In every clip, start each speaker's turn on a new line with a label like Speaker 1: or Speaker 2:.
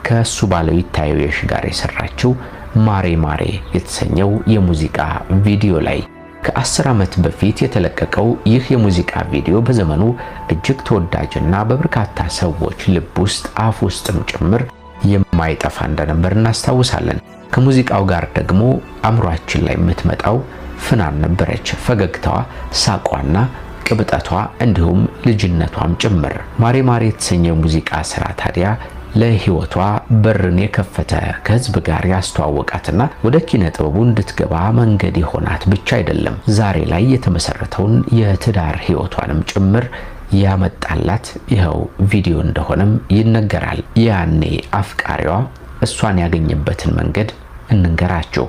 Speaker 1: ከሱ ባለው ይታየሽ ጋር የሰራችው ማሬ ማሬ የተሰኘው የሙዚቃ ቪዲዮ ላይ ከ10 ዓመት በፊት የተለቀቀው ይህ የሙዚቃ ቪዲዮ በዘመኑ እጅግ ተወዳጅና በበርካታ ሰዎች ልብ ውስጥ አፍ ውስጥም ጭምር የማይጠፋ እንደነበር እናስታውሳለን። ከሙዚቃው ጋር ደግሞ አእምሯችን ላይ የምትመጣው ፍናን ነበረች። ፈገግታዋ፣ ሳቋና ቅብጠቷ እንዲሁም ልጅነቷም ጭምር። ማሬ ማሬ የተሰኘው ሙዚቃ ስራ ታዲያ ለህይወቷ በርን የከፈተ ከህዝብ ጋር ያስተዋወቃትና ወደ ኪነ ጥበቡ እንድትገባ መንገድ የሆናት ብቻ አይደለም፣ ዛሬ ላይ የተመሰረተውን የትዳር ህይወቷንም ጭምር ያመጣላት ይኸው ቪዲዮ እንደሆነም ይነገራል። ያኔ አፍቃሪዋ እሷን ያገኘበትን መንገድ እንንገራችሁ።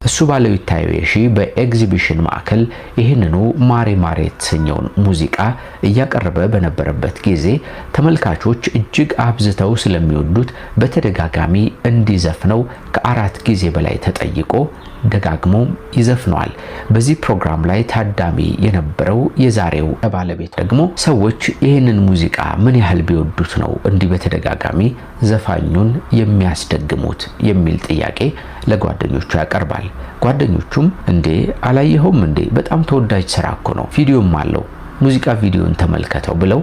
Speaker 1: እሱ ባለው ይታየሽ በኤግዚቢሽን ማዕከል ይህንኑ ማሬ ማሬ የተሰኘውን ሙዚቃ እያቀረበ በነበረበት ጊዜ ተመልካቾች እጅግ አብዝተው ስለሚወዱት በተደጋጋሚ እንዲዘፍነው ከ4 ጊዜ በላይ ተጠይቆ ደጋግሞ ይዘፍነዋል። በዚህ ፕሮግራም ላይ ታዳሚ የነበረው የዛሬው ባለቤት ደግሞ ሰዎች ይህንን ሙዚቃ ምን ያህል ቢወዱት ነው እንዲህ በተደጋጋሚ ዘፋኙን የሚያስደግሙት የሚል ጥያቄ ለጓደኞቹ ያቀርባል። ጓደኞቹም እንዴ አላየኸውም እንዴ በጣም ተወዳጅ ስራ እኮ ነው፣ ቪዲዮም አለው፣ ሙዚቃ ቪዲዮን ተመልከተው ብለው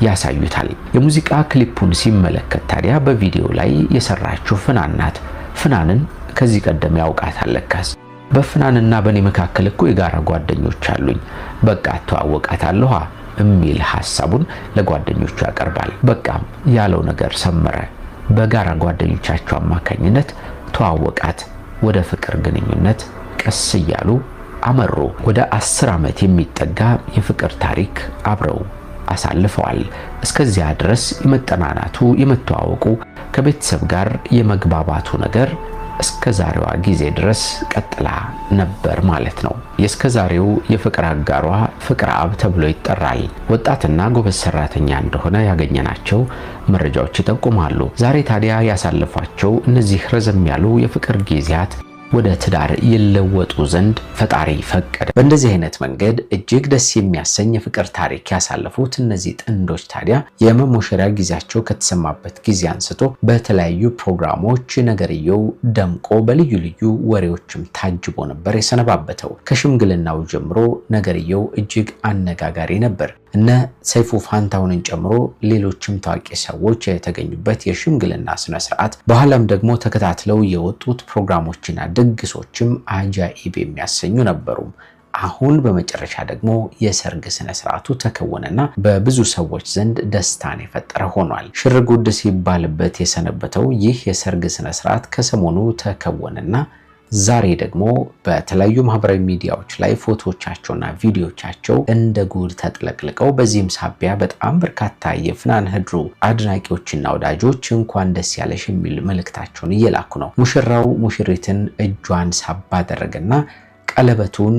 Speaker 1: ያሳዩታል። የሙዚቃ ክሊፑን ሲመለከት ታዲያ በቪዲዮ ላይ የሰራችው ፍናን ናት። ፍናንን ከዚህ ቀደም ያውቃታል ለካስ። በፍናንና በኔ መካከል እኮ የጋራ ጓደኞች አሉኝ፣ በቃ ተዋወቃታለሁ የሚል ሐሳቡን ለጓደኞቹ ያቀርባል። በቃም ያለው ነገር ሰመረ። በጋራ ጓደኞቻቸው አማካኝነት ተዋወቃት። ወደ ፍቅር ግንኙነት ቀስ እያሉ አመሩ። ወደ 10 ዓመት የሚጠጋ የፍቅር ታሪክ አብረው አሳልፈዋል። እስከዚያ ድረስ የመጠናናቱ የመተዋወቁ ከቤተሰብ ጋር የመግባባቱ ነገር እስከዛሬዋ ጊዜ ድረስ ቀጥላ ነበር ማለት ነው። የእስከዛሬው የፍቅር አጋሯ ፍቅረአብ ተብሎ ይጠራል። ወጣትና ጎበዝ ሰራተኛ እንደሆነ ያገኘናቸው መረጃዎች ይጠቁማሉ። ዛሬ ታዲያ ያሳለፏቸው እነዚህ ረዘም ያሉ የፍቅር ጊዜያት ወደ ትዳር ይለወጡ ዘንድ ፈጣሪ ፈቀደ። በእንደዚህ አይነት መንገድ እጅግ ደስ የሚያሰኝ የፍቅር ታሪክ ያሳለፉት እነዚህ ጥንዶች ታዲያ የመሞሸሪያ ጊዜያቸው ከተሰማበት ጊዜ አንስቶ በተለያዩ ፕሮግራሞች ነገርየው ደምቆ በልዩ ልዩ ወሬዎችም ታጅቦ ነበር የሰነባበተው። ከሽምግልናው ጀምሮ ነገርየው እጅግ አነጋጋሪ ነበር። እነ ሰይፉ ፋንታውንን ጨምሮ ሌሎችም ታዋቂ ሰዎች የተገኙበት የሽምግልና ስነ ስርዓት፣ በኋላም ደግሞ ተከታትለው የወጡት ፕሮግራሞችና ድግሶችም አጃኢብ የሚያሰኙ ነበሩ። አሁን በመጨረሻ ደግሞ የሰርግ ስነ ስርዓቱ ተከወነና በብዙ ሰዎች ዘንድ ደስታን የፈጠረ ሆኗል። ሽርጉድ ሲባልበት የሰነበተው ይህ የሰርግ ስነ ስርዓት ከሰሞኑ ተከወነና ዛሬ ደግሞ በተለያዩ ማህበራዊ ሚዲያዎች ላይ ፎቶዎቻቸውና ቪዲዮዎቻቸው እንደ ጉድ ተጥለቅልቀው በዚህም ሳቢያ በጣም በርካታ የፍናን ህድሩ አድናቂዎችና ወዳጆች እንኳን ደስ ያለሽ የሚል መልእክታቸውን እየላኩ ነው። ሙሽራው ሙሽሪትን እጇን ሳባ አደረገና ቀለበቱን